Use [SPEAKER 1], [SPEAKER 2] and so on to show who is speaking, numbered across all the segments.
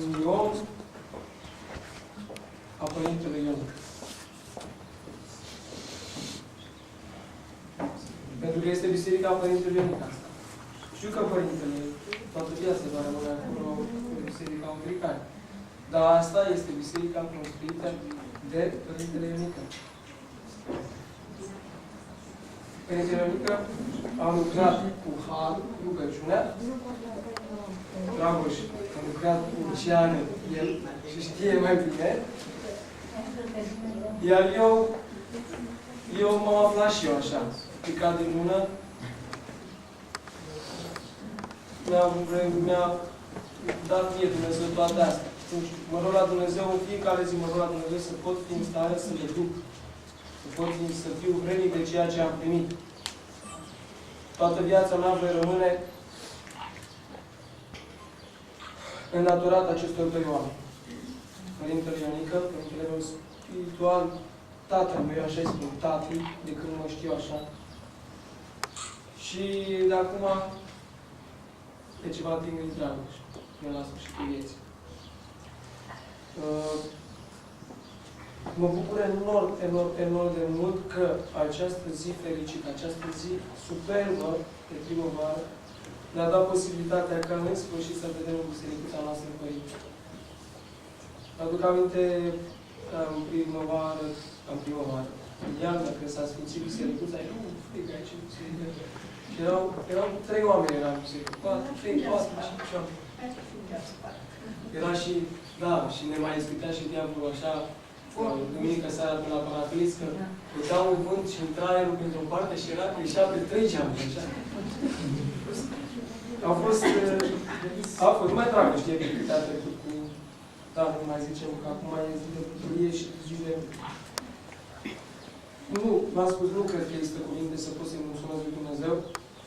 [SPEAKER 1] union a Părintelui Ionică. Pentru că este Biserica Părintelui Ionică asta. Știu că Părintele, toată viața va rămâne acolo de Biserica Anglicană. Dar asta este Biserica construită de Părintele Ionică. Părintele Ionică a lucrat cu har, rugăciunea. Dragoș a lucrat cu Luciană, el și știe mai bine. Iar eu m-am aflat și eu așa, picat din mână. Mi-a dat mie Dumnezeu toate astea. Mă rog la Dumnezeu, în fiecare zi mă rog la Dumnezeu să pot fi în stare să le duc. Să fiu vrednic de ceea ce am primit. Toată viața mea voi rămâne îndatorat acestor doi oameni. Părintele Ionică, Părintele meu spiritual, tatăl meu, așa îi spun, tati, de când mă știu așa. Și de acum, de ceva timp îi Dragoș, până la sfârșitul vieții. Mă bucur enorm de mult că această zi fericită, această zi superbă de primăvară, ne-a dat posibilitatea ca în sfârșit să vedem în bisericuța noastră Părinte. Aduc aminte că în primăvară, în iarnă, când s-a sfințit bisericuța, era un fric aici în biserică. Și erau 3 oameni în biserică. 4 și așa. Era și, da, și ne mai ispitea și diavolul așa, duminică seara până la Paraclis, că putea un vânt și intra aerul printr-o parte și era că ieșea pe 3 geamuri, așa. A fost mai dragă, știe, activitatea trecut cu, da, nu mai zicem, că acum e zi de bucurie și zile. Nu, v-am spus, nu cred că există cuvinte să pot să-i mulțumesc lui Dumnezeu,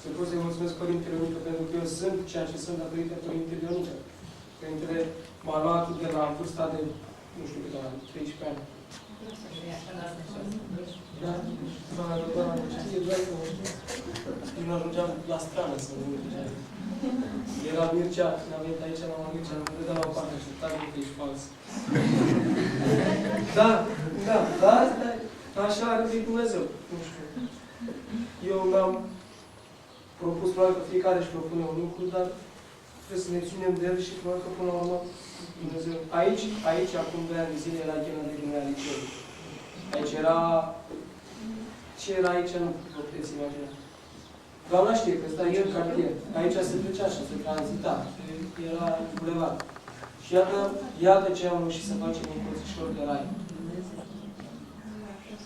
[SPEAKER 1] să pot să-i mulțumesc Părintele Ionică, pentru că eu sunt ceea ce sunt datorită Părintele Ionică. Părintele m-a luat de la vârsta de, nu știu câte ani, 13 ani. Da, nu ajungeam la strană să nu uite. Era Mircea, ne-a venit aici la Mircea, nu dădea la o parte și tare că ești fals. Da, așa are Dumnezeu. Nu știu. Eu mi-am propus, probabil că fiecare își propune un lucru, dar trebuie să ne ținem de el și probabil că până la urmă Dumnezeu. Aici, acum 2 ani de zile, era Ghena de Gânea Liceului. Aici era... Ce era aici, nu vă puteți imagina. Doamna știe că stai aici în cartier. Aici se trecea așa, se tranzita. Era bulevard. Și iată ce am reușit să facem în Colțișor de Rai.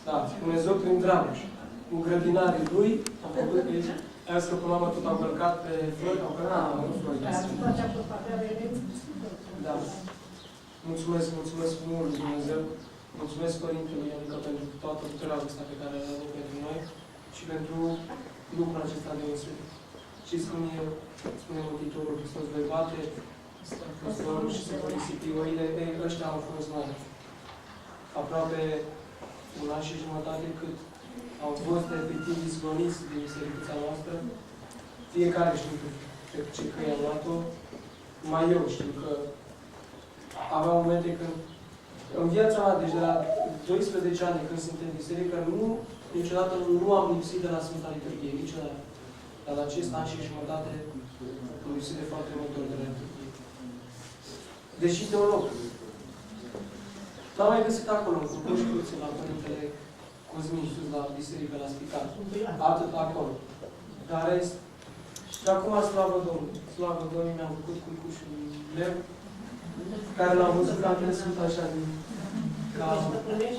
[SPEAKER 1] Da, Dumnezeu prin Dragoș. Cu grădinarii lui, am făcut pe aici. Aia că până la urmă tot au călcat pe flori, au călcat, nu flori. Da. Mulțumesc mult Dumnezeu. Mulțumesc Părintelui Ionică pentru toată dragostea pe care le-a avut pentru noi și pentru lucrul acesta de deosebit. Și spune Mântuitorul Hristos, vei bate păstorul și se vor risipi oile. Ăștia au fost noi. Aproape 1 an și jumătate cât au fost efectiv izgoniți din bisericuța noastră. Fiecare știu pe ce căi am luat-o. Mai eu știu că aveam momente când în viața mea, deci de la 12 ani când sunt în biserică, niciodată nu am lipsit de la Sfânta Liturghie, niciodată. Dar la acest an și jumătate am lipsit de foarte multe ori de la Liturghie. Deși teolog. N-am mai găsit acolo, în Cucușcuțul, la Părintele Cosmin, sus la biserică, la spital. Atât acolo. Dar rest. Și acum, slavă Domnului, mi-am făcut cucușul meu, care l-am văzut că am crescut așa din...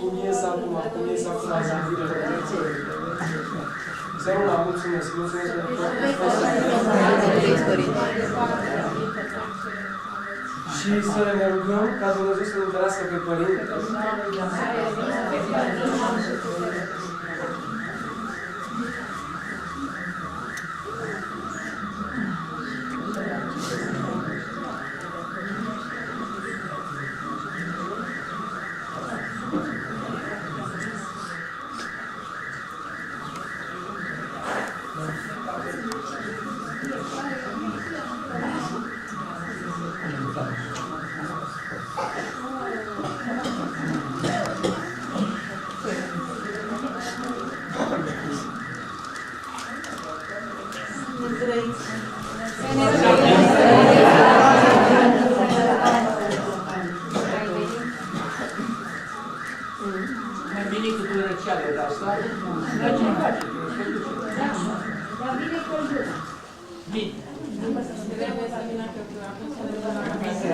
[SPEAKER 1] Cum ies acum la zâmbire de vieții. Să nu la mulțumesc pentru tot. Și să ne rugăm ca Dumnezeu să ne întărească pe Părinte.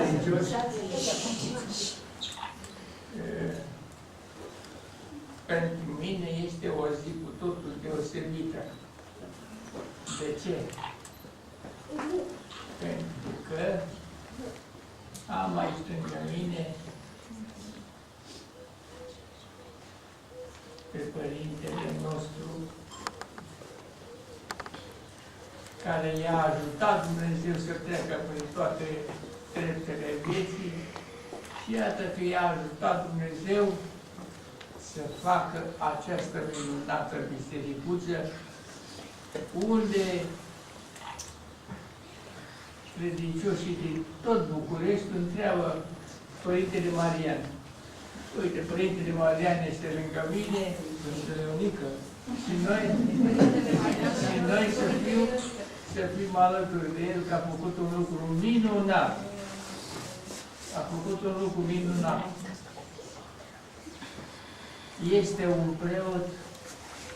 [SPEAKER 2] credincioși, pentru mine este o zi cu totul deosebită. De ce? Pentru că am aici lângă mine pe Părintele nostru, care i-a ajutat Dumnezeu să treacă prin toate treptele vieții și iată că i-a ajutat Dumnezeu să facă această minunată bisericuță, unde credincioșii din tot București întreabă Părintele Marian. Uite, Părintele Marian este lângă mine, Părintele Ionică, și noi să fim alături de el, că a făcut un lucru minunat. A făcut un lucru minunat. Este un preot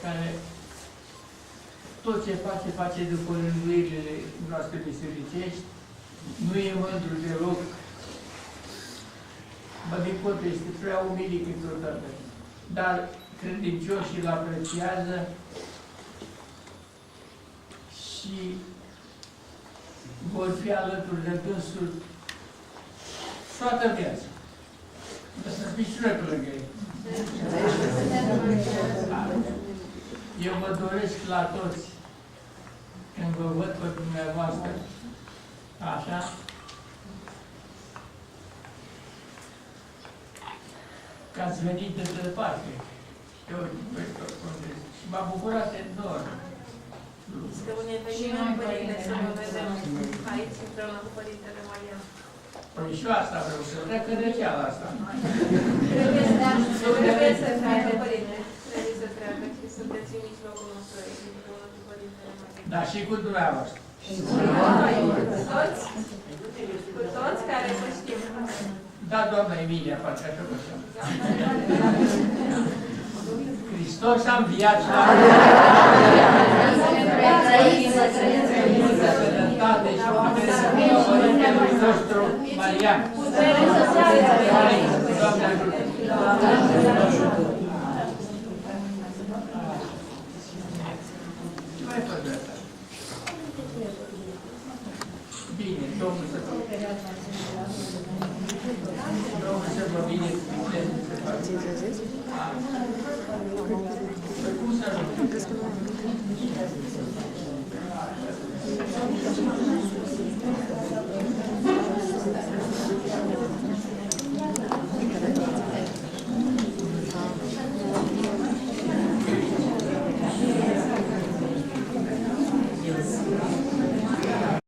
[SPEAKER 2] care tot ce face, face după rânduirile noastre bisericești, nu e mândru deloc. Mă din contră, este prea umilit câteodată, dar credincioșii îl apreciază și vor fi alături de dânsul toată viața. Dar să fiți și noi pe lângă ei. Eu vă doresc la toți, când vă văd pe dumneavoastră, așa, că ați venit de departe. Și m-a bucurat enorm.
[SPEAKER 3] Este un eveniment, Părinte, să vă vedem aici împreună cu Părintele Marian.
[SPEAKER 2] Păi și asta vreau să treacă de ceala asta.
[SPEAKER 3] Trebuie să treacă, Părinte. Trebuie să treacă și sunteți în mijlocul nostru aici împreună cu Părintele Marian.
[SPEAKER 2] Da, și cu dumneavoastră.
[SPEAKER 3] Cu toți care vă știm.
[SPEAKER 2] Da, doamna Emilia face așa cu așa. Hristos a înviat și la sănătate și putere să fie Părintelui nostru Marian. Doamne ajută! Ce mai faci de asta? Bine, Domnul să vă bine, să facă. Cum să ajungem?